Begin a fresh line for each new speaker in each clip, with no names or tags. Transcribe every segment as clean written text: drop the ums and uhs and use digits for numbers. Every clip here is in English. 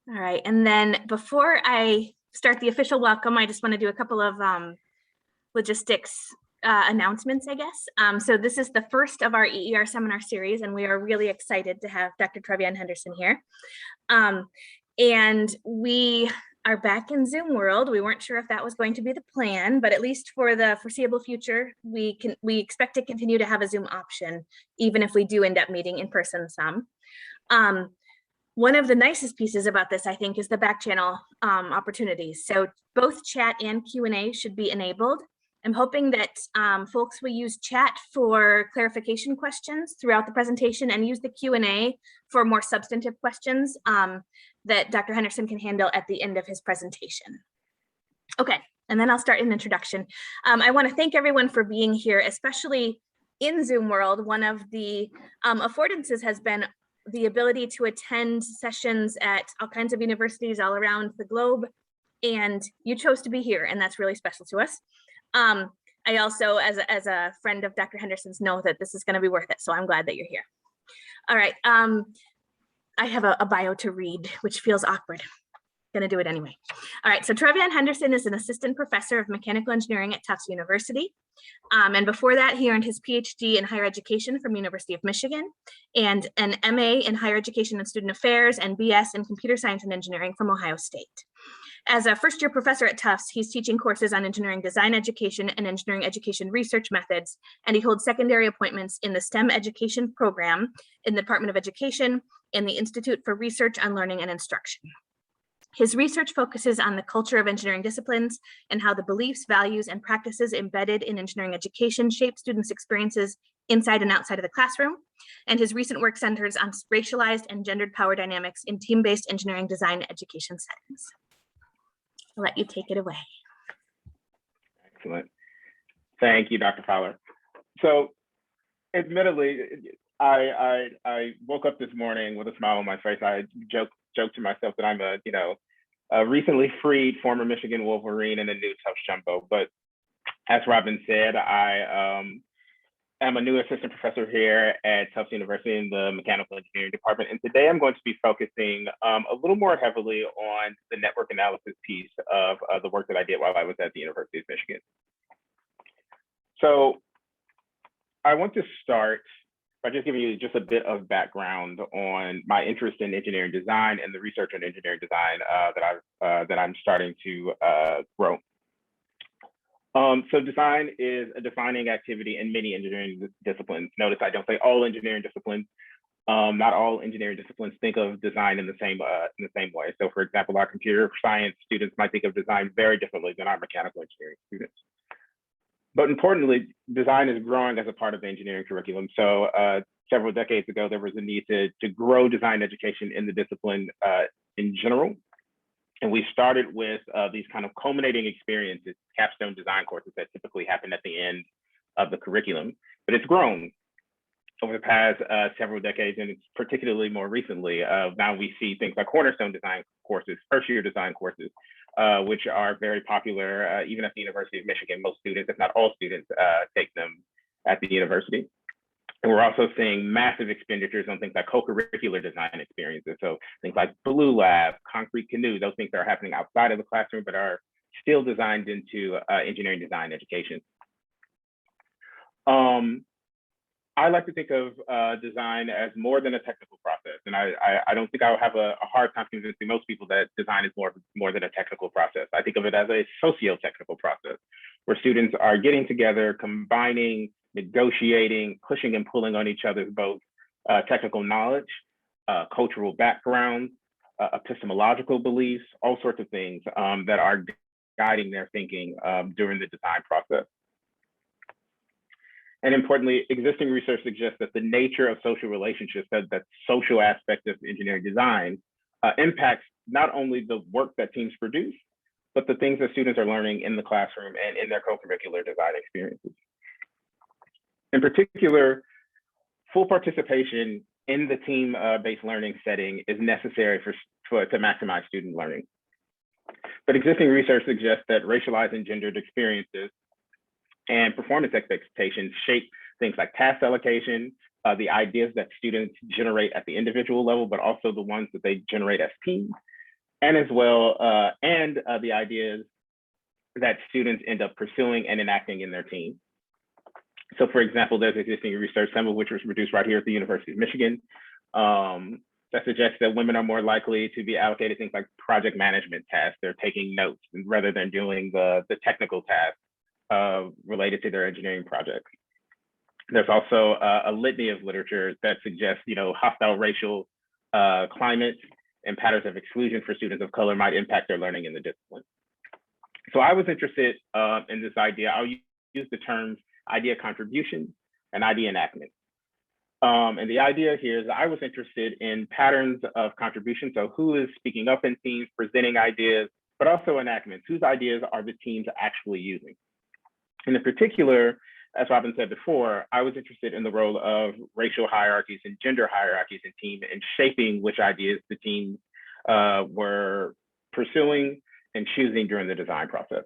All right, and then before I start the official welcome, I just want to do a couple of logistics announcements, I guess. So this is the first of our EER seminar series, and we are really excited to have Dr. Trevion Henderson here. And we are back in Zoom world. We weren't sure if that was going to be the plan, but at least for the foreseeable future, we expect to continue to have a Zoom option, even if we do end up meeting in person some. One of the nicest pieces about this, I think, is the back channel opportunities. So both chat and Q&A should be enabled. I'm hoping that folks will use chat for clarification questions throughout the presentation and use the Q&A for more substantive questions that Dr. Henderson can handle at the end of his presentation. Okay, and then I'll start an introduction. I want to thank everyone for being here, especially in Zoom world. One of the affordances has been the ability to attend sessions at all kinds of universities all around the globe, and you chose to be here, and that's really special to us. I also, as a friend of Dr. Henderson's, know that this is going to be worth it, so I'm glad that you're here. All right, I have a bio to read, which feels awkward. Gonna do it anyway. All right, so Trevion Henderson is an assistant professor of mechanical engineering at Tufts University. And before that, he earned his PhD in higher education from University of Michigan and an MA in higher education and student affairs and BS in computer science and engineering from Ohio State. As a first-year professor at Tufts, he's teaching courses on engineering design education and engineering education research methods, and he holds secondary appointments in the STEM education program in the Department of Education and the Institute for Research on Learning and Instruction. His research focuses on the culture of engineering disciplines and how the beliefs, values, and practices embedded in engineering education shape students' experiences inside and outside of the classroom. And his recent work centers on racialized and gendered power dynamics in team-based engineering design education settings. I'll let you take it away.
Excellent. Thank you, Dr. Fowler. So, admittedly, I woke up this morning with a smile on my face. I joked to myself that I'm a recently freed former Michigan Wolverine and a new Tufts Jumbo. But as Robin said, I am a new assistant professor here at Tufts University in the mechanical engineering department. And today I'm going to be focusing a little more heavily on the network analysis piece of the work that I did while I was at the University of Michigan. So I want to start by just giving you just a bit of background on my interest in engineering design and the research on engineering design that I'm starting to grow. So design is a defining activity in many engineering disciplines. Notice I don't say all engineering disciplines. Not all engineering disciplines think of design in the same way. So, for example, our computer science students might think of design very differently than our mechanical engineering students. But importantly, design is growing as a part of the engineering curriculum. So several decades ago, there was a need to grow design education in the discipline in general. And we started with these kind of culminating experiences, capstone design courses that typically happen at the end of the curriculum. But it's grown over the past several decades, and it's particularly more recently. Now we see things like cornerstone design courses, first-year design courses, which are very popular, even at the University of Michigan. Most students, if not all students, take them at the university. And we're also seeing massive expenditures on things like co-curricular design experiences. So things like Blue Lab, Concrete Canoe, those things that are happening outside of the classroom, but are still designed into engineering design education. I like to think of design as more than a technical process. And I don't think I'll have a hard time convincing most people that design is more than a technical process. I think of it as a socio-technical process where students are getting together, combining, negotiating, pushing and pulling on each other's both technical knowledge, cultural backgrounds, epistemological beliefs, all sorts of things that are guiding their thinking during the design process. And importantly, existing research suggests that the nature of social relationships, that social aspect of engineering design, impacts not only the work that teams produce, but the things that students are learning in the classroom and in their co-curricular design experiences. In particular, full participation in the team-based learning setting is necessary to maximize student learning. But existing research suggests that racialized and gendered experiences and performance expectations shape things like task allocation, the ideas that students generate at the individual level, but also the ones that they generate as teams, and as well, the ideas that students end up pursuing and enacting in their team. So for example, there's existing research, some of which was produced right here at the University of Michigan, that suggests that women are more likely to be allocated things like project management tasks. They're taking notes rather than doing the technical tasks related to their engineering projects. There's also a litany of literature that suggests, hostile racial climate and patterns of exclusion for students of color might impact their learning in the discipline. So I was interested in this idea. I'll use the terms idea contribution and idea enactment. And the idea here is I was interested in patterns of contribution. So who is speaking up in teams, presenting ideas, but also enactments. Whose ideas are the teams actually using? And in particular, as Robin said before, I was interested in the role of racial hierarchies and gender hierarchies in team and shaping which ideas the teams were pursuing and choosing during the design process.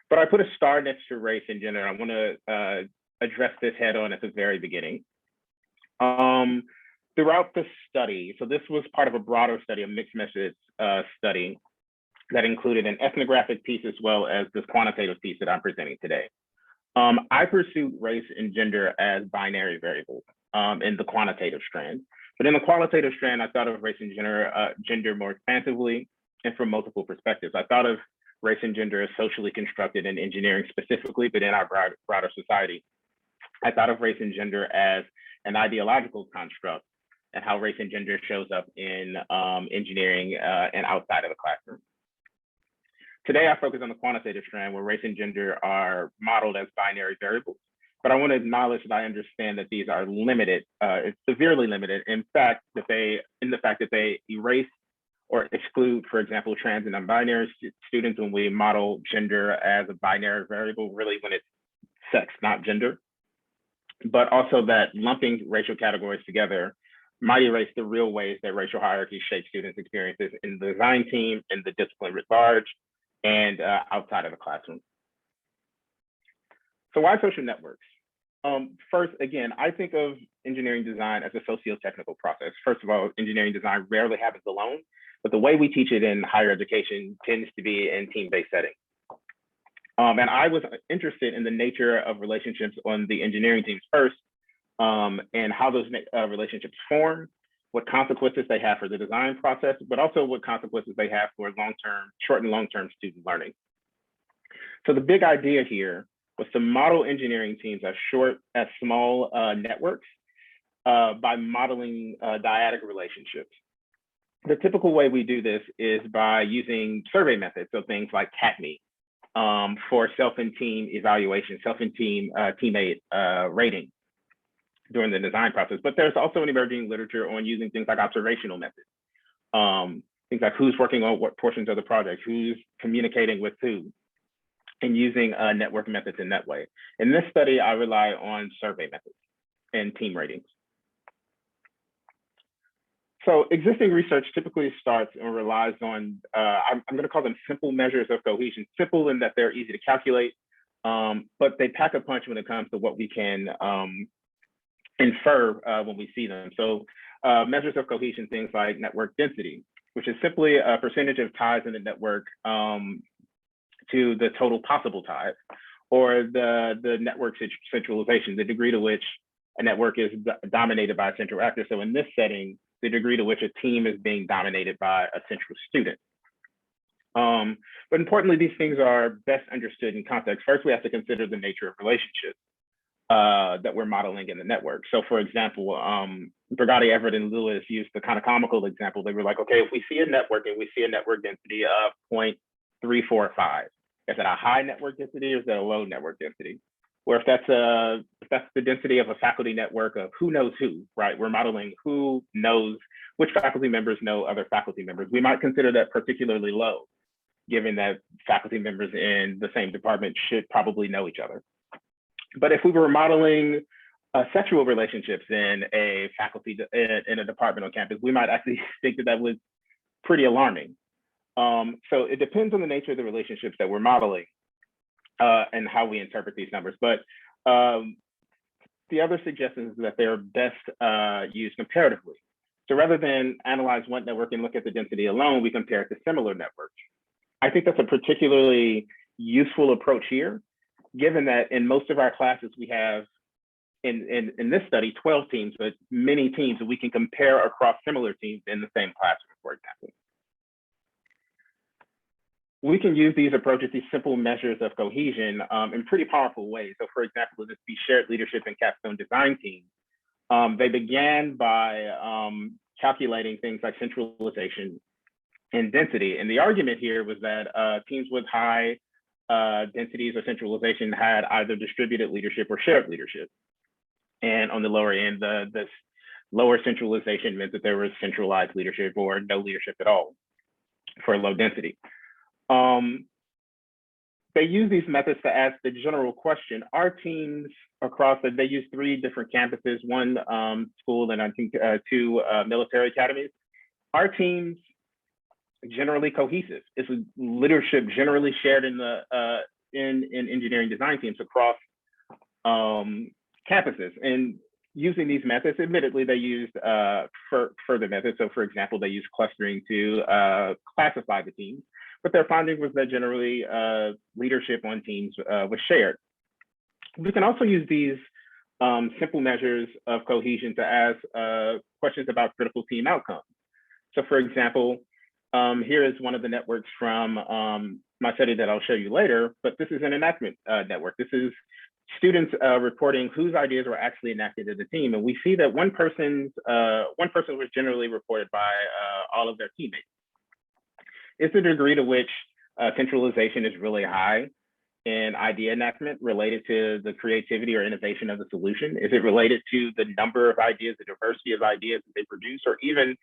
But I put a star next to race and gender. I want to address this head on at the very beginning. Throughout the study, so this was part of a broader study, a mixed methods study that included an ethnographic piece as well as this quantitative piece that I'm presenting today. I pursued race and gender as binary variables in the quantitative strand. But in the qualitative strand, I thought of race and gender more expansively and from multiple perspectives. I thought of race and gender as socially constructed in engineering specifically, but in our broader society. I thought of race and gender as an ideological construct and how race and gender shows up in engineering and outside of the classroom. Today, I focus on the quantitative strand where race and gender are modeled as binary variables, but I want to acknowledge that I understand that these are limited, severely limited, in the fact that they erase or exclude, for example, trans and non-binary students when we model gender as a binary variable, really when it's sex, not gender. But also that lumping racial categories together might erase the real ways that racial hierarchy shape students' experiences in the design team, in the discipline writ large, and outside of the classroom. So why social networks? First, again, I think of engineering design as a socio-technical process. First of all, engineering design rarely happens alone, but the way we teach it in higher education tends to be in team-based settings. And I was interested in the nature of relationships on the engineering teams first, and how those relationships form, what consequences they have for the design process, but also what consequences they have for short and long-term student learning. So the big idea here was to model engineering teams as small networks by modeling dyadic relationships. The typical way we do this is by using survey methods, so things like CATME for self and team evaluation, self and team teammate rating during the design process. But there's also an emerging literature on using things like observational methods, things like who's working on what portions of the project, who's communicating with who, and using network methods in that way. In this study, I rely on survey methods and team ratings. So existing research typically starts and relies on, I'm going to call them simple measures of cohesion, simple in that they're easy to calculate, but they pack a punch when it comes to what we can infer when we see them. So measures of cohesion, things like network density, which is simply a percentage of ties in the network to the total possible ties, or the network centralization, the degree to which a network is dominated by a central actor. So in this setting, the degree to which a team is being dominated by a central student. But importantly, these things are best understood in context. First, we have to consider the nature of relationships that we're modeling in the network. So for example, Brigatti, Everett, and Lewis used the kind of comical example. They were like, okay, if we see a network and we see a network density of 0.345, is that a high network density or is that a low network density? Or if that's the density of a faculty network of who knows who, right? We're modeling who knows which faculty members know other faculty members. We might consider that particularly low, given that faculty members in the same department should probably know each other. But if we were modeling sexual relationships in a faculty, in a department on campus, we might actually think that that was pretty alarming. So it depends on the nature of the relationships that we're modeling and how we interpret these numbers. But the other suggestion is that they're best used comparatively. So rather than analyze one network and look at the density alone, we compare it to similar networks. I think that's a particularly useful approach here, given that in most of our classes, we have, in this study, 12 teams, but many teams that we can compare across similar teams in the same classroom, for example. We can use these approaches, these simple measures of cohesion in pretty powerful ways. So for example, this be shared leadership and capstone design teams. They began by calculating things like centralization and density. And the argument here was that teams with high densities or centralization had either distributed leadership or shared leadership. And on the lower end, this lower centralization meant that there was centralized leadership or no leadership at all for low density. They use these methods to ask the general question, are teams across, they use 3 different campuses, 1 school and I think 2 military academies. Are teams generally cohesive? Is leadership generally shared in the in engineering design teams across campuses? And using these methods, admittedly, they used further methods. So for example, they used clustering to classify the teams. But their finding was that generally leadership on teams was shared. We can also use these simple measures of cohesion to ask questions about critical team outcomes. So for example, here is one of the networks from my study that I'll show you later, but this is an enactment network. This is students reporting whose ideas were actually enacted as a team. And we see that one person was generally reported by all of their teammates. Is the degree to which centralization is really high in idea enactment related to the creativity or innovation of the solution? Is it related to the number of ideas, the diversity of ideas that they produce, or even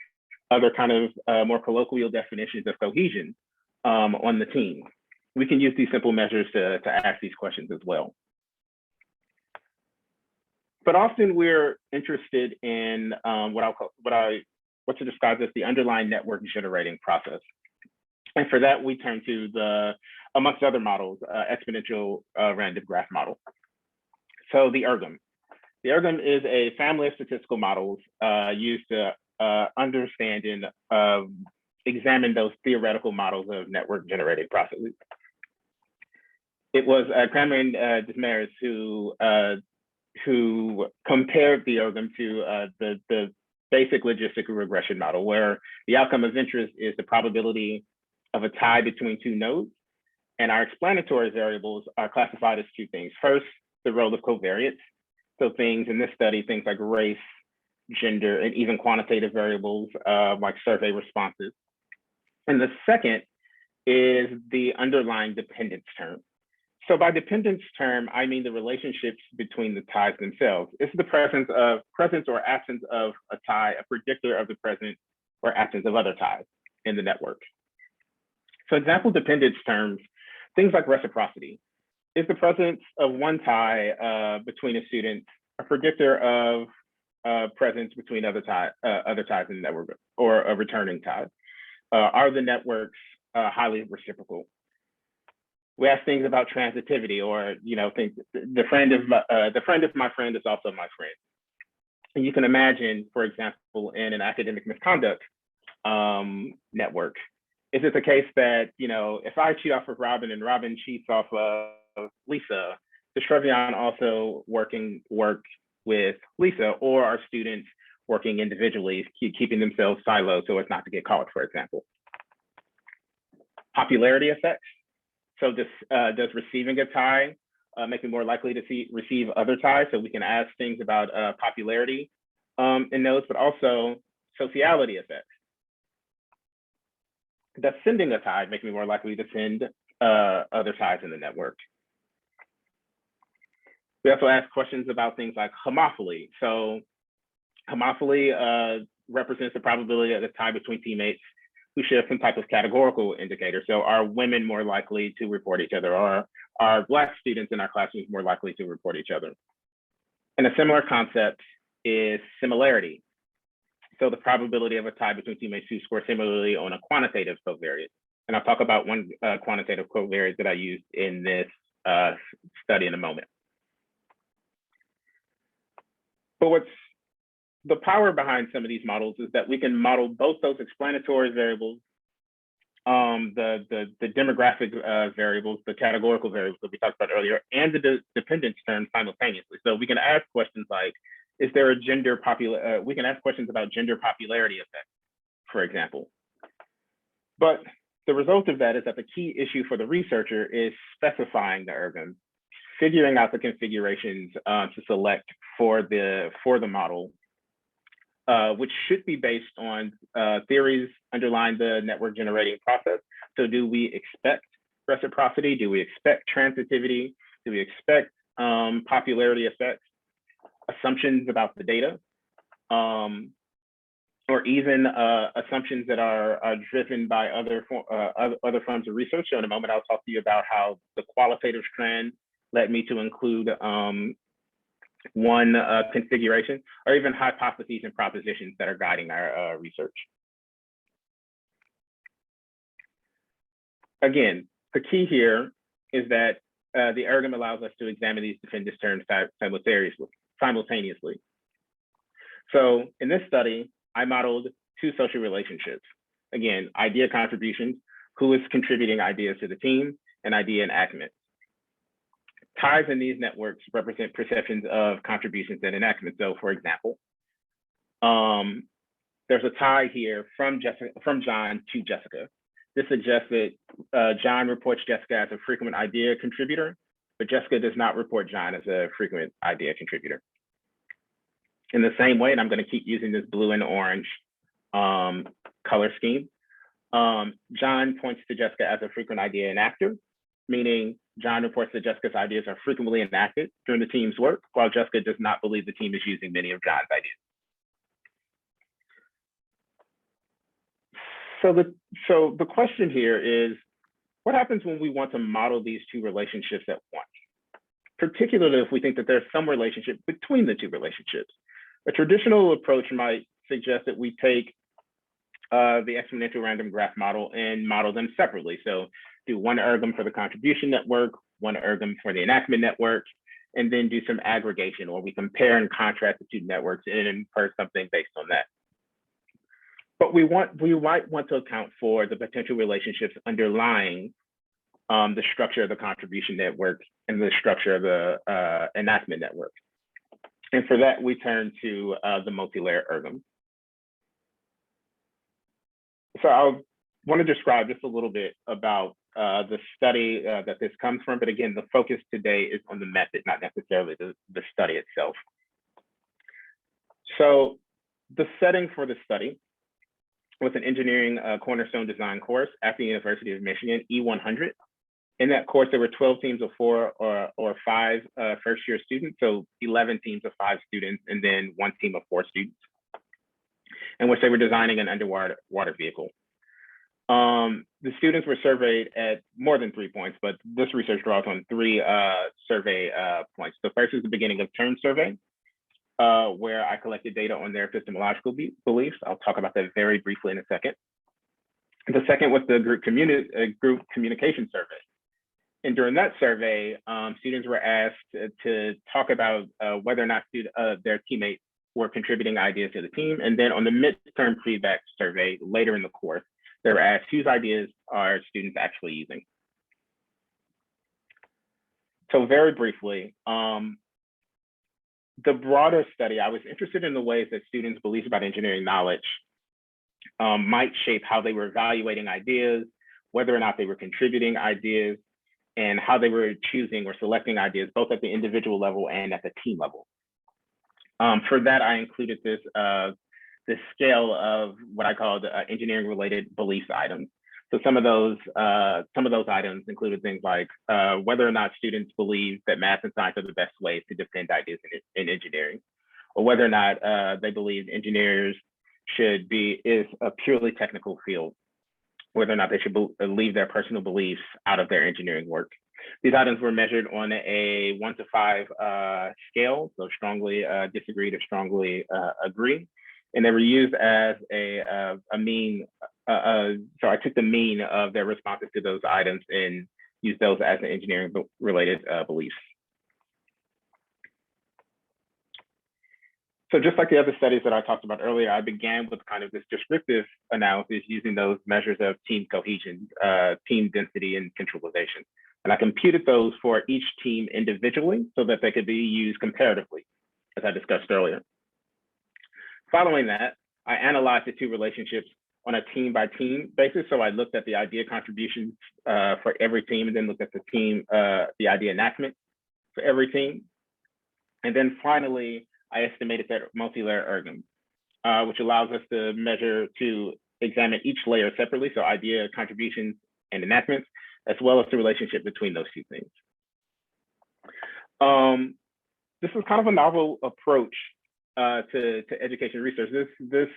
other kind of more colloquial definitions of cohesion on the team? We can use these simple measures to ask these questions as well. But often we're interested in what to describe as the underlying network generating process. And for that, we turn to the, amongst other models, exponential random graph model. So the ERGM. The ERGM is a family of statistical models used to understand and examine those theoretical models of network generated processes. It was Kramer and Desmarais who compared the ERGM to the basic logistical regression model, where the outcome of interest is the probability of a tie between 2 nodes. And our explanatory variables are classified as 2 things. First, the role of covariates. So things in this study, things like race, gender, and even quantitative variables like survey responses. And the second is the underlying dependence term. So by dependence term, I mean the relationships between the ties themselves. Is the presence or absence of a tie a predictor of the presence or absence of other ties in the network? So example dependence terms, things like reciprocity. Is the presence of one tie between a student a predictor of presence between other ties in the network, or a returning tie? Are the networks highly reciprocal? We ask things about transitivity, or think the friend of my friend is also my friend. And you can imagine, for example, in an academic misconduct network, is it the case that, if I cheat off of Robin and Robin cheats off of Lisa, does Trevion also work with Lisa, or are students working individually, keeping themselves siloed so as not to get caught, for example? Popularity effects. So does receiving a tie make me more likely to receive other ties? So we can ask things about popularity in those, but also sociality effects. Does sending a tie make me more likely to send other ties in the network? We also ask questions about things like homophily. So homophily represents the probability of the tie between teammates who share some type of categorical indicator. So are women more likely to report each other, or are Black students in our classrooms more likely to report each other? And a similar concept is similarity. So the probability of a tie between teammates who score similarly on a quantitative covariate. And I'll talk about one quantitative covariate that I used in this study in a moment. But what's the power behind some of these models is that we can model both those explanatory variables, the demographic variables, the categorical variables that we talked about earlier, and the dependence terms simultaneously. So we can ask questions like, is there a gender we can ask questions about gender popularity effect, for example. But the result of that is that the key issue for the researcher is specifying the ergom, figuring out the configurations to select for the model, which should be based on theories underlying the network generating process. So do we expect reciprocity? Do we expect transitivity? Do we expect popularity effects, assumptions about the data, or even assumptions that are driven by other forms of research? So in a moment, I'll talk to you about how the qualitative strand led me to include one configuration, or even hypotheses and propositions that are guiding our research. Again, the key here is that the ergom allows us to examine these dependence terms simultaneously. So in this study, I modeled two social relationships. Again, idea contributions, who is contributing ideas to the team, and idea enactment. Ties in these networks represent perceptions of contributions and enactment. So for example, there's a tie here from John to Jessica. This suggests that John reports Jessica as a frequent idea contributor, but Jessica does not report John as a frequent idea contributor. In the same way, and I'm going to keep using this blue and orange color scheme, John points to Jessica as a frequent idea enactor, meaning John reports that Jessica's ideas are frequently enacted during the team's work, while Jessica does not believe the team is using many of John's ideas. So the question here is, what happens when we want to model these two relationships at once? Particularly if we think that there's some relationship between the two relationships. A traditional approach might suggest that we take the exponential random graph model and model them separately. So do one ergom for the contribution network, one ergom for the enactment network, and then do some aggregation, or we compare and contrast the two networks and infer something based on that. But we might want to account for the potential relationships underlying the structure of the contribution network and the structure of the enactment network. And for that, we turn to the multi-layer ergom. So I want to describe just a little bit about the study that this comes from. But again, the focus today is on the method, not necessarily the study itself. So the setting for the study was an engineering cornerstone design course at the University of Michigan, E100. In that course, there were 12 teams of 4 or 5 first-year students, so 11 teams of 5 students, and then 1 team of 4 students, in which they were designing an underwater vehicle. The students were surveyed at more than 3 points, but this research draws on 3 survey points. The first is the beginning of term survey, where I collected data on their epistemological beliefs. I'll talk about that very briefly in a second. The second was the group communication survey. And during that survey, students were asked to talk about whether or not their teammates were contributing ideas to the team. And then on the midterm feedback survey later in the course, they were asked whose ideas are students actually using. So very briefly, the broader study, I was interested in the ways that students' beliefs about engineering knowledge might shape how they were evaluating ideas, whether or not they were contributing ideas, and how they were choosing or selecting ideas, both at the individual level and at the team level. For that, I included this scale of what I called engineering-related beliefs items. So some of those items included things like whether or not students believe that math and science are the best ways to defend ideas in engineering, or whether or not they believe engineers is a purely technical field, whether or not they should leave their personal beliefs out of their engineering work. These items were measured on a 1 to 5 scale, so strongly disagree to strongly agree. And they were used as a mean, so I took the mean of their responses to those items and used those as an engineering related beliefs. So just like the other studies that I talked about earlier, I began with kind of this descriptive analysis using those measures of team cohesion, team density, and centralization. And I computed those for each team individually so that they could be used comparatively, as I discussed earlier. Following that, I analyzed the two relationships on a team by team basis. So I looked at the idea contributions for every team, and then looked at the idea enactment for every team. And then finally, I estimated that multi-layer ergom, which allows us to examine each layer separately, so idea, contributions, and enactments, as well as the relationship between those two things. This is kind of a novel approach to education research. The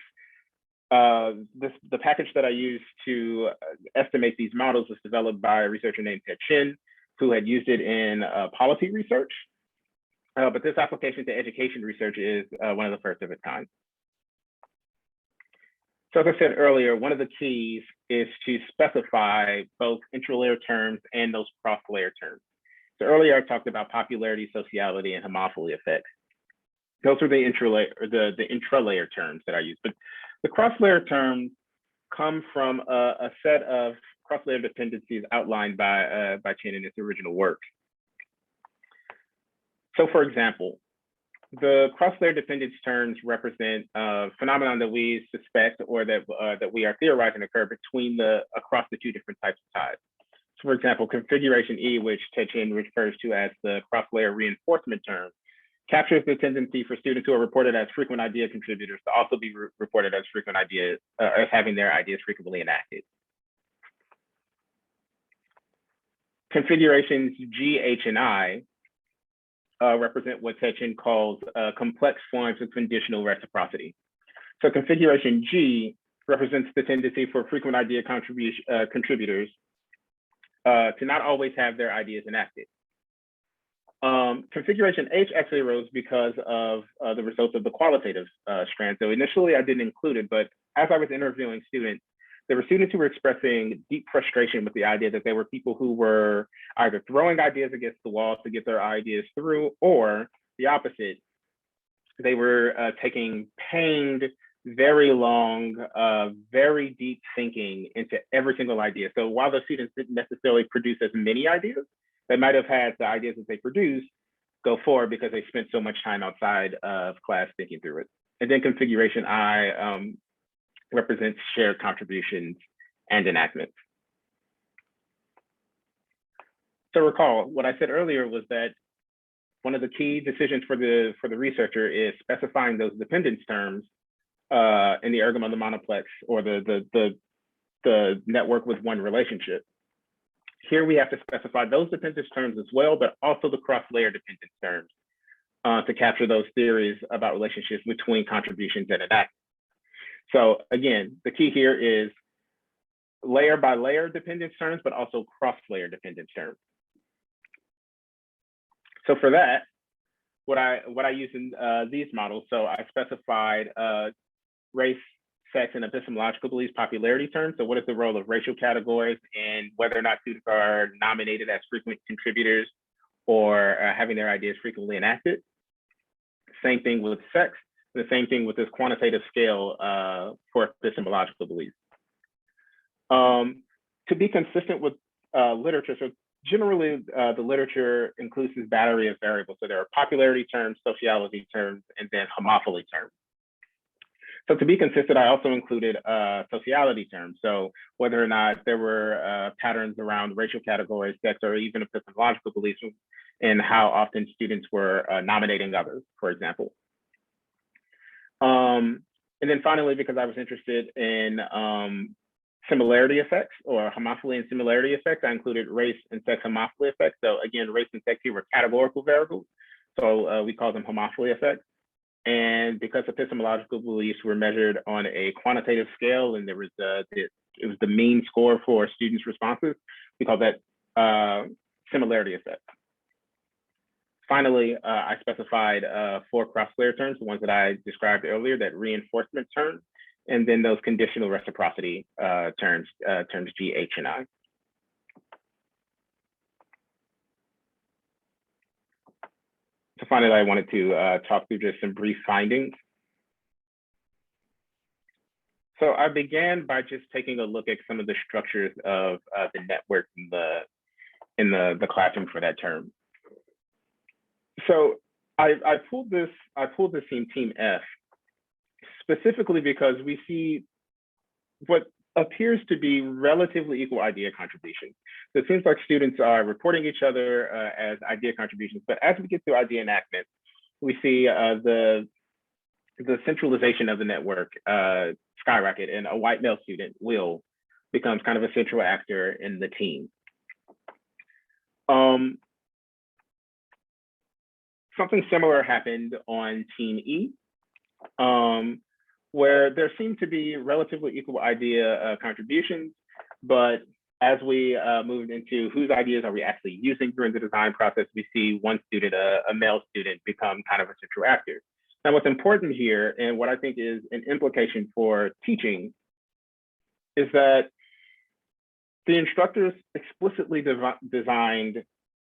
package that I used to estimate these models was developed by a researcher named Ted Chin, who had used it in policy research. But this application to education research is one of the first of its kind. So as I said earlier, one of the keys is to specify both intralayer terms and those cross-layer terms. So earlier I talked about popularity, sociality, and homophily effects. Those are the intralayer terms that I use. But the cross-layer terms come from a set of cross-layer dependencies outlined by Chin in its original work. So for example, the cross-layer dependence terms represent a phenomenon that we suspect or that we are theorizing occur across the two different types of ties. So for example, configuration E, which Ted Chin refers to as the cross-layer reinforcement term, captures the tendency for students who are reported as frequent idea contributors to also be reported as frequent ideas, as having their ideas frequently enacted. Configurations G, H, and I represent what Ted Chin calls complex forms of conditional reciprocity. So configuration G represents the tendency for frequent idea contributors to not always have their ideas enacted. Configuration H actually arose because of the results of the qualitative strand. So initially I didn't include it, but as I was interviewing students, there were students who were expressing deep frustration with the idea that there were people who were either throwing ideas against the wall to get their ideas through, or the opposite. They were taking pained, very long, very deep thinking into every single idea. So while the students didn't necessarily produce as many ideas, they might have had the ideas that they produced go forward because they spent so much time outside of class thinking through it. And then configuration I represents shared contributions and enactments. So recall, what I said earlier was that one of the key decisions for the researcher is specifying those dependence terms in the ergom of the monoplex, or the network with one relationship. Here we have to specify those dependence terms as well, but also the cross-layer dependence terms to capture those theories about relationships between contributions and enactments. So again, the key here is layer by layer dependence terms, but also cross-layer dependence terms. So for that, what I use in these models, so I specified race, sex, and epistemological beliefs popularity terms. So what is the role of racial categories and whether or not students are nominated as frequent contributors or having their ideas frequently enacted? Same thing with sex. The same thing with this quantitative scale for epistemological beliefs. To be consistent with literature, so generally the literature includes this battery of variables. So there are popularity terms, sociality terms, and then homophily terms. So to be consistent, I also included sociality terms. So whether or not there were patterns around racial categories, sex, or even epistemological beliefs, and how often students were nominating others, for example. And then finally, because I was interested in similarity effects or homophily and similarity effects, I included race and sex homophily effects. So again, race and sex here were categorical variables. So we call them homophily effects. And because epistemological beliefs were measured on a quantitative scale, and there was it was the mean score for students' responses, we call that similarity effect. Finally, I specified 4 cross-layer terms, the ones that I described earlier, that reinforcement term, and then those conditional reciprocity terms, terms G, H, and I. So finally, I wanted to talk through just some brief findings So I began by just taking a look at some of the structures of the network in the classroom for that term. So I pulled this team F specifically because we see what appears to be relatively equal idea contributions. So it seems like students are reporting each other as idea contributions, but as we get to idea enactment, we see the centralization of the network skyrocket, and a white male student, Will, becomes kind of a central actor in the team. Something similar happened on Team E, where there seemed to be relatively equal idea contributions, but as we moved into whose ideas are we actually using during the design process, we see one student, a male student, become kind of a central actor. Now, what's important here, and what I think is an implication for teaching, is that the instructors explicitly designed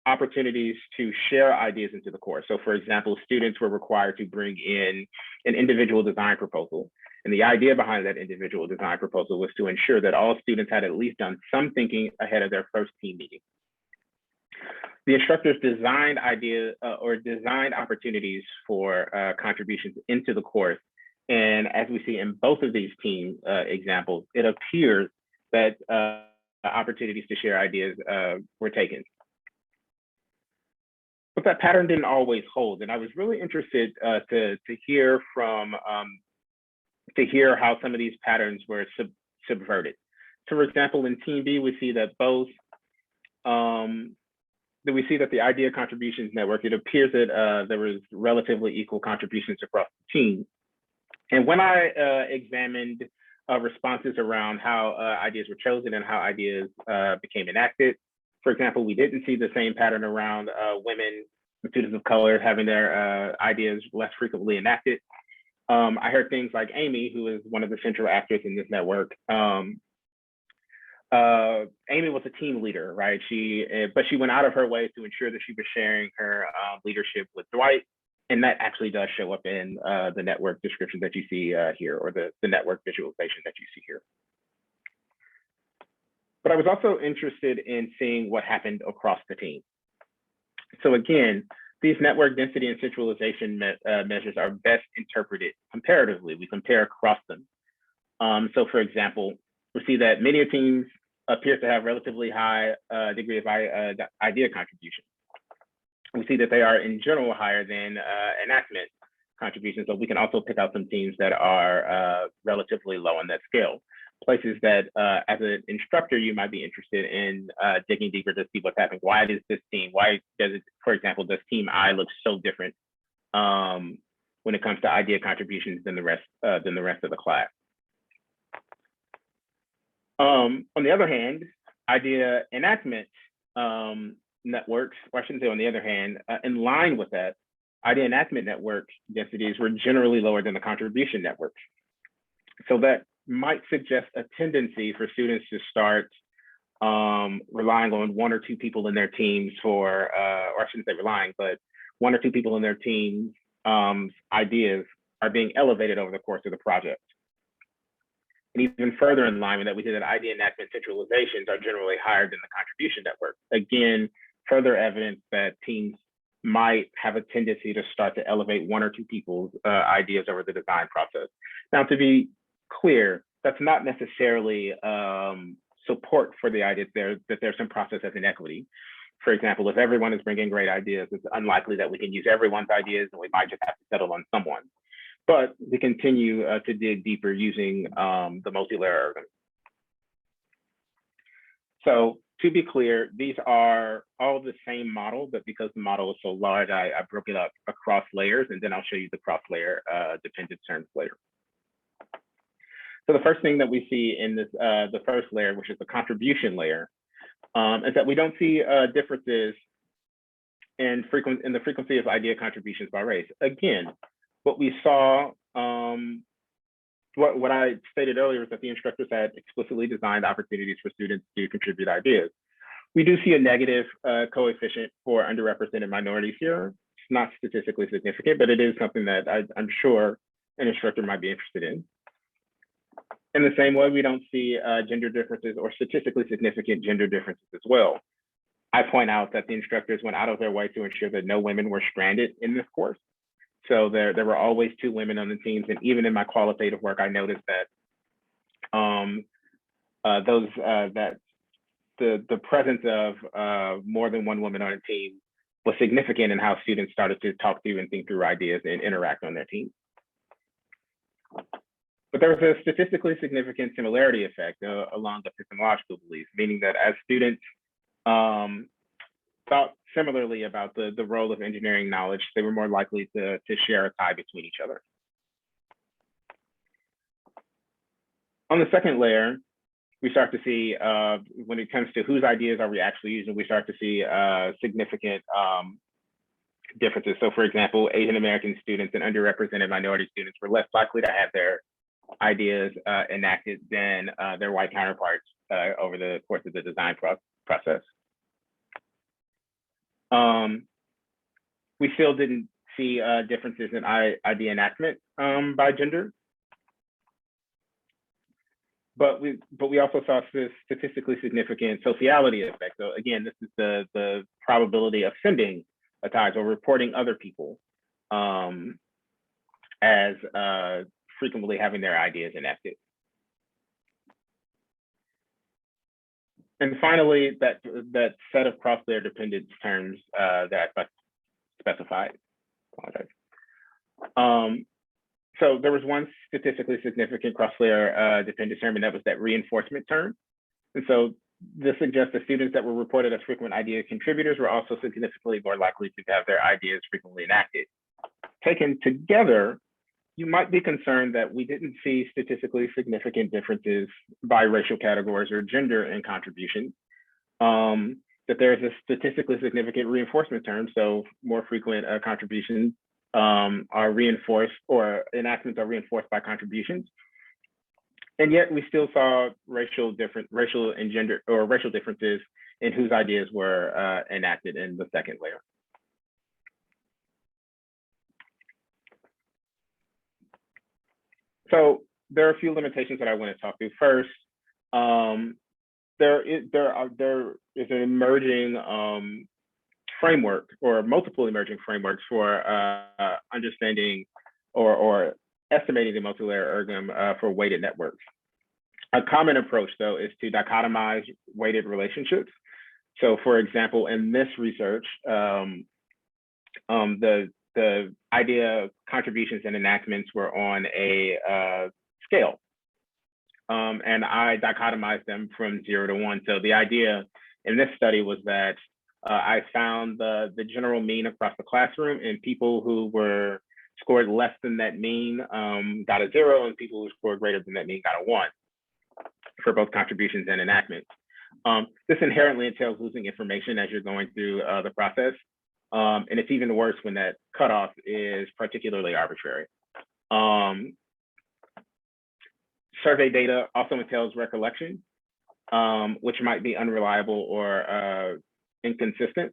opportunities to share ideas into the course. So for example, students were required to bring in an individual design proposal. And the idea behind that individual design proposal was to ensure that all students had at least done some thinking ahead of their first team meeting. The instructors designed designed opportunities for contributions into the course. And as we see in both of these team examples, it appears that opportunities to share ideas were taken. But that pattern didn't always hold. And I was really interested to hear how some of these patterns were subverted. So for example, in Team B, we see that the idea contributions network, it appears that there was relatively equal contributions across the team. And when I examined responses around how ideas were chosen and how ideas became enacted, for example, we didn't see the same pattern around women and students of color having their ideas less frequently enacted. I heard things like Amy, who is one of the central actors in this network. Amy was a team leader, right? But she went out of her way to ensure that she was sharing her leadership with Dwight. And that actually does show up in the network description that you see here, or the network visualization that you see here. But I was also interested in seeing what happened across the team. So again, these network density and centralization measures are best interpreted comparatively. We compare across them. So for example, we see that many teams appear to have relatively high degree of idea contribution. We see that they are in general higher than enactment contributions, but we can also pick out some teams that are relatively low on that scale. Places that as an instructor, you might be interested in digging deeper to see what's happening. Why does this team, for example, does Team I look so different when it comes to idea contributions than the rest of the class? On the other hand, idea enactment networks, or I shouldn't say on the other hand, in line with that, idea enactment network densities were generally lower than the contribution networks. So that might suggest a tendency for students to start relying on one or two people in their teams or I shouldn't say relying, but one or two people in their teams ideas are being elevated over the course of the project. And even further in line with that, we see that idea enactment centralizations are generally higher than the contribution network. Again, further evidence that teams might have a tendency to start to elevate one or two people's ideas over the design process. Now, to be clear, that's not necessarily support for the idea that there's some process of inequity. For example, if everyone is bringing great ideas, it's unlikely that we can use everyone's ideas, and we might just have to settle on someone. But we continue to dig deeper using the multi-layer algorithm. So to be clear, these are all the same model, but because the model is so large, I broke it up across layers, and then I'll show you the cross-layer dependent terms later. So the first thing that we see in this, the first layer, which is the contribution layer, is that we don't see differences in the frequency of idea contributions by race. Again, what we saw, what I stated earlier is that the instructors had explicitly designed opportunities for students to contribute ideas. We do see a negative coefficient for underrepresented minorities here. It's not statistically significant, but it is something that I'm sure an instructor might be interested in. In the same way, we don't see gender differences or statistically significant gender differences as well. I point out that the instructors went out of their way to ensure that no women were stranded in this course. So there were always 2 women on the teams, and even in my qualitative work, I noticed that the presence of more than 1 woman on a team was significant in how students started to talk through and think through ideas and interact on their team. But there was a statistically significant similarity effect along the epistemological beliefs, meaning that as students thought similarly about the role of engineering knowledge, they were more likely to share a tie between each other. On the second layer, we start to see, when it comes to whose ideas are we actually using, we start to see significant differences. So for example, Asian American students and underrepresented minority students were less likely to have their ideas enacted than their white counterparts over the course of the design process. We still didn't see differences in idea enactment by gender. But we also saw this statistically significant sociality effect. So again, this is the probability of sending a ties or reporting other people as frequently having their ideas enacted. And finally, that set of cross-layer dependence terms that I specified. Apologize. So there was one statistically significant cross-layer dependence term, and that was that reinforcement term. And so this suggests that students that were reported as frequent idea contributors were also significantly more likely to have their ideas frequently enacted. Taken together, you might be concerned that we didn't see statistically significant differences by racial categories or gender in contributions, that there is a statistically significant reinforcement term, so more frequent contributions are reinforced, or enactments are reinforced by contributions. And yet we still saw racial and gender or racial differences in whose ideas were enacted in the second layer. So there are a few limitations that I want to talk through. First, there is an emerging framework, or multiple emerging frameworks for understanding or estimating the multi-layer ergon for weighted networks. A common approach, though, is to dichotomize weighted relationships. So for example, in this research, the idea contributions and enactments were on a scale. And I dichotomized them from 0 to 1. So the idea in this study was that I found the general mean across the classroom, and people who were scored less than that mean got a 0, and people who scored greater than that mean got a 1 for both contributions and enactments. This inherently entails losing information as you're going through the process. And it's even worse when that cutoff is particularly arbitrary. Survey data also entails recollection, which might be unreliable or inconsistent.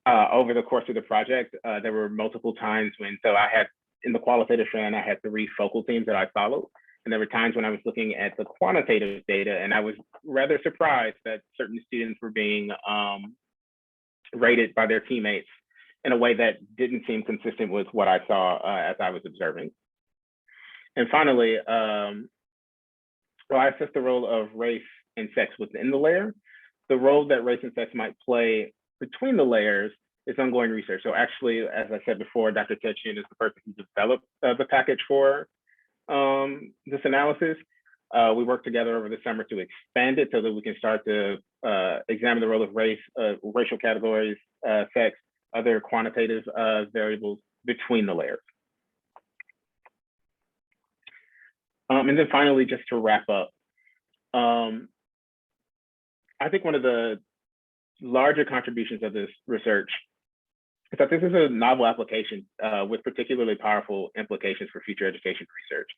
Over the course of the project, there were multiple times when, so I had, in the qualitative strand, I had 3 focal themes that I followed. And there were times when I was looking at the quantitative data, and I was rather surprised that certain students were being rated by their teammates in a way that didn't seem consistent with what I saw as I was observing. And finally, I assessed the role of race and sex within the layer. The role that race and sex might play between the layers is ongoing research. So actually, as I said before, Dr. Trevion is the person who developed the package for this analysis. We worked together over the summer to expand it so that we can start to examine the role of race, racial categories, sex, other quantitative variables between the layers. And then finally, just to wrap up, I think one of the larger contributions of this research is that this is a novel application with particularly powerful implications for future education research.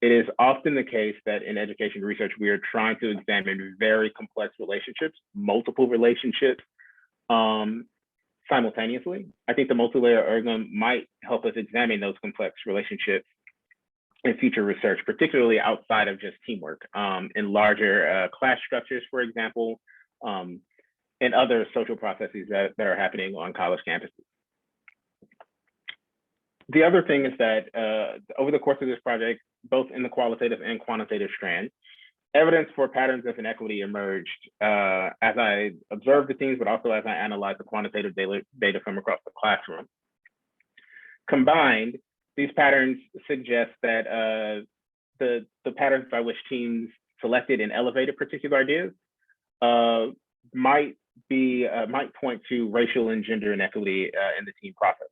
It is often the case that in education research, we are trying to examine very complex relationships, multiple relationships simultaneously. I think the multi-layer ergon might help us examine those complex relationships in future research, particularly outside of just teamwork, in larger class structures, for example, and other social processes that are happening on college campuses. The other thing is that over the course of this project, both in the qualitative and quantitative strand, evidence for patterns of inequity emerged as I observed the themes, but also as I analyzed the quantitative data from across the classroom. Combined, these patterns suggest that the patterns by which teams selected and elevated particular ideas might point to racial and gender inequity in the team process.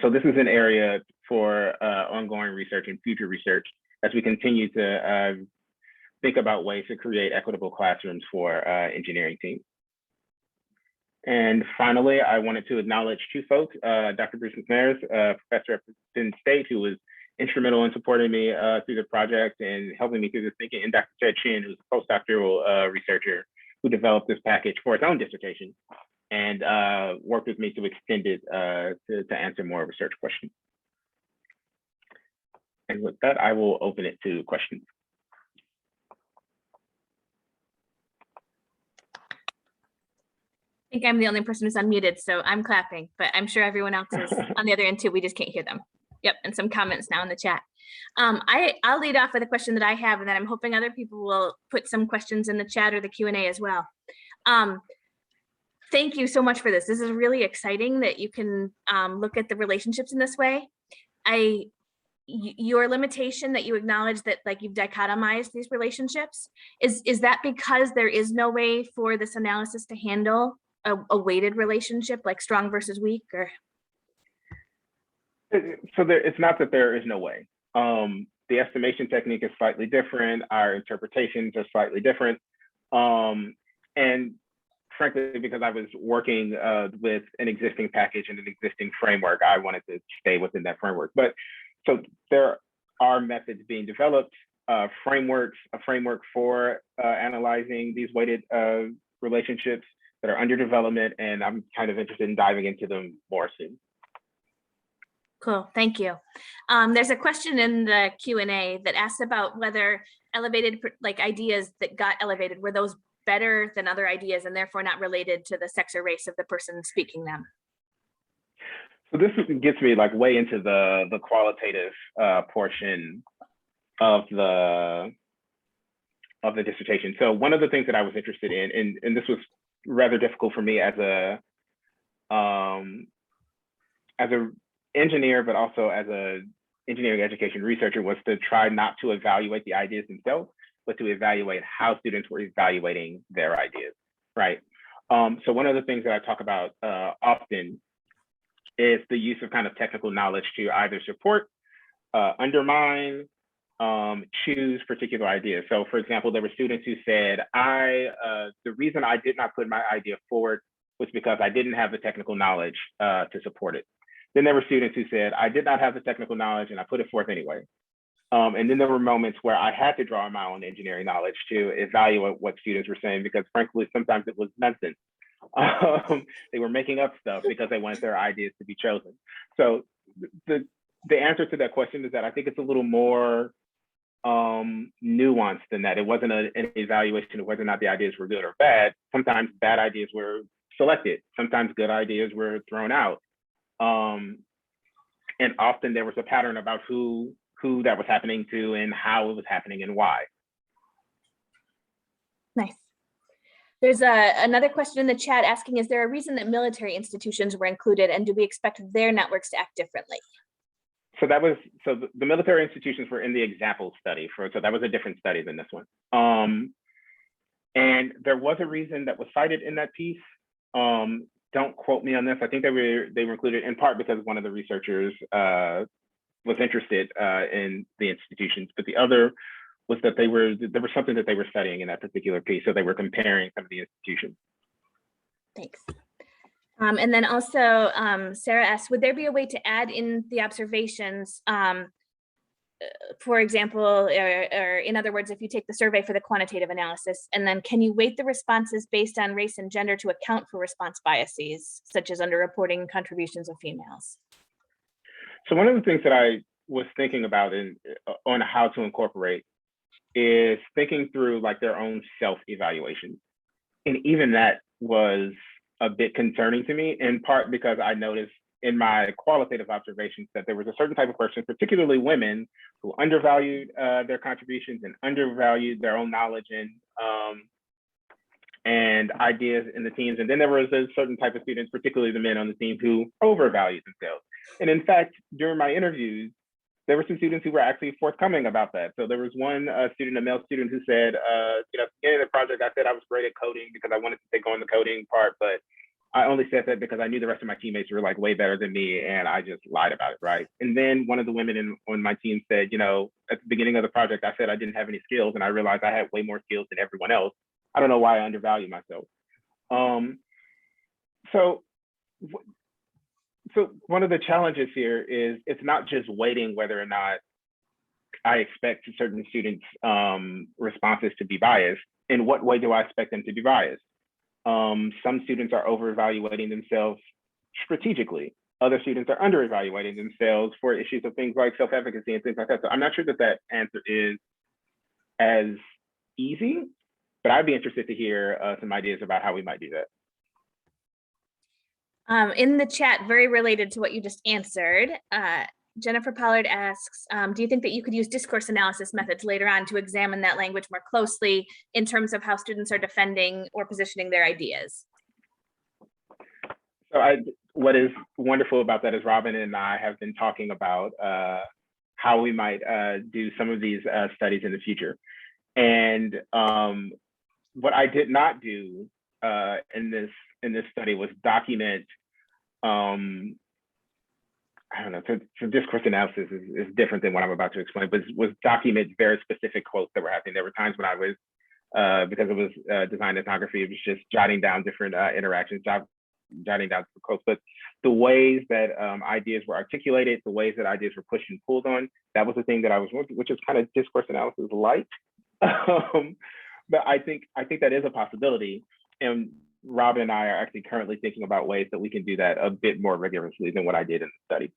So this is an area for ongoing research and future research as we continue to think about ways to create equitable classrooms for engineering teams. And finally, I wanted to acknowledge two folks, Dr. Bruce McNair's, professor at Penn State, who was instrumental in supporting me through the project and helping me through this thinking, and Dr. Ted Chin, who's a postdoctoral researcher who developed this package for his own dissertation and worked with me to extend it to answer more research questions. And with that, I will open it to questions.
I think I'm the only person who's unmuted, so I'm clapping, but I'm sure everyone else is on the other end too. We just can't hear them. Yep, and some comments now in the chat. I'll lead off with a question that I have, and then I'm hoping other people will put some questions in the chat or the Q&A as well. Thank you so much for this. This is really exciting that you can look at the relationships in this way. Your limitation that you acknowledge that like you've dichotomized these relationships, is that because there is no way for this analysis to handle a weighted relationship like strong versus weak, or?
So it's not that there is no way. The estimation technique is slightly different. Our interpretations are slightly different. And frankly, because I was working with an existing package and an existing framework, I wanted to stay within that framework. But so there are methods being developed, a framework for analyzing these weighted relationships that are under development, and I'm kind of interested in diving into them more soon.
Cool, thank you. There's a question in the Q&A that asks about whether elevated ideas that got elevated, were those better than other ideas and therefore not related to the sex or race of the person speaking them?
So this gets me like way into the qualitative portion of the dissertation. So one of the things that I was interested in, and this was rather difficult for me as a engineer, but also as a engineering education researcher, was to try not to evaluate the ideas themselves, but to evaluate how students were evaluating their ideas, right? So one of the things that I talk about often is the use of kind of technical knowledge to either support, undermine, choose particular ideas. So for example, there were students who said, the reason I did not put my idea forward was because I didn't have the technical knowledge to support it. Then there were students who said, I did not have the technical knowledge and I put it forth anyway. And then there were moments where I had to draw on my own engineering knowledge to evaluate what students were saying, because frankly, sometimes it was nonsense. They were making up stuff because they wanted their ideas to be chosen. So the answer to that question is that I think it's a little more nuanced than that. It wasn't an evaluation of whether or not the ideas were good or bad. Sometimes bad ideas were selected. Sometimes good ideas were thrown out. And often there was a pattern about who that was happening to and how it was happening and why.
Nice. There's another question in the chat asking, is there a reason that military institutions were included, and do we expect their networks to act differently?
So the military institutions were in the example study so that was a different study than this one. And there was a reason that was cited in that piece. Don't quote me on this. I think they were included in part because one of the researchers was interested in the institutions, but the other was that there was something that they were studying in that particular piece. So they were comparing some of the institutions.
Thanks. And then also Sarah asks, would there be a way to add in the observations, for example, or in other words, if you take the survey for the quantitative analysis, and then can you weight the responses based on race and gender to account for response biases, such as underreporting contributions of females?
So one of the things that I was thinking about on how to incorporate is thinking through like their own self-evaluation. And even that was a bit concerning to me, in part because I noticed in my qualitative observations that there was a certain type of person, particularly women, who undervalued their contributions and undervalued their own knowledge and ideas in the teams. And then there was a certain type of students, particularly the men on the team, who overvalued themselves. And in fact, during my interviews, there were some students who were actually forthcoming about that. So there was one student, a male student, who said, at the beginning of the project, I said I was great at coding because I wanted to take on the coding part, but I only said that because I knew the rest of my teammates were like way better than me, and I just lied about it, right? And then one of the women on my team said, at the beginning of the project, I said I didn't have any skills, and I realized I had way more skills than everyone else. I don't know why I undervalue myself. So one of the challenges here is it's not just waiting whether or not I expect certain students' responses to be biased. In what way do I expect them to be biased? Some students are over-evaluating themselves strategically. Other students are under-evaluating themselves for issues of things like self-efficacy and things like that. So I'm not sure that answer is as easy, but I'd be interested to hear some ideas about how we might do that.
In the chat, very related to what you just answered, Jennifer Pollard asks, do you think that you could use discourse analysis methods later on to examine that language more closely in terms of how students are defending or positioning their ideas?
So what is wonderful about that is Robin and I have been talking about how we might do some of these studies in the future. And what I did not do in this study was document, I don't know, so discourse analysis is different than what I'm about to explain, but was document very specific quotes that were happening. There were times when I was, because it was design ethnography, it was just jotting down different interactions, jotting down quotes, but the ways that ideas were articulated, the ways that ideas were pushed and pulled on, that was the thing that I was, which is kind of discourse analysis light. But I think that is a possibility. And Robin and I are actually currently thinking about ways that we can do that a bit more rigorously than what I did in the study.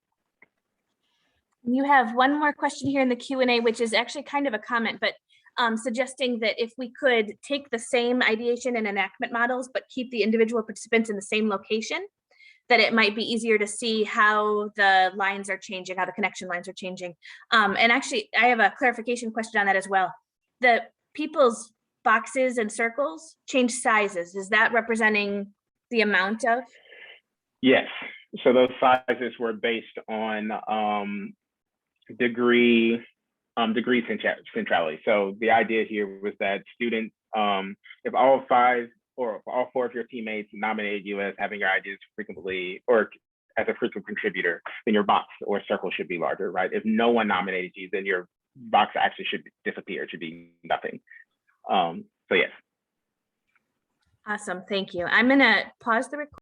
You have one more question here in the Q&A, which is actually kind of a comment, but suggesting that if we could take the same ideation and enactment models, but keep the individual participants in the same location, that it might be easier to see how the lines are changing, how the connection lines are changing. And actually, I have a clarification question on that as well. The people's boxes and circles change sizes. Is that representing the amount of?
Yes. So those sizes were based on degree centrality. So the idea here was that students, if all five or if all four of your teammates nominated you as having your ideas frequently or as a frequent contributor, then your box or circle should be larger, right? If no one nominated you, then your box actually should disappear. It should be nothing. So yes.
Awesome, thank you. I'm gonna pause the recording.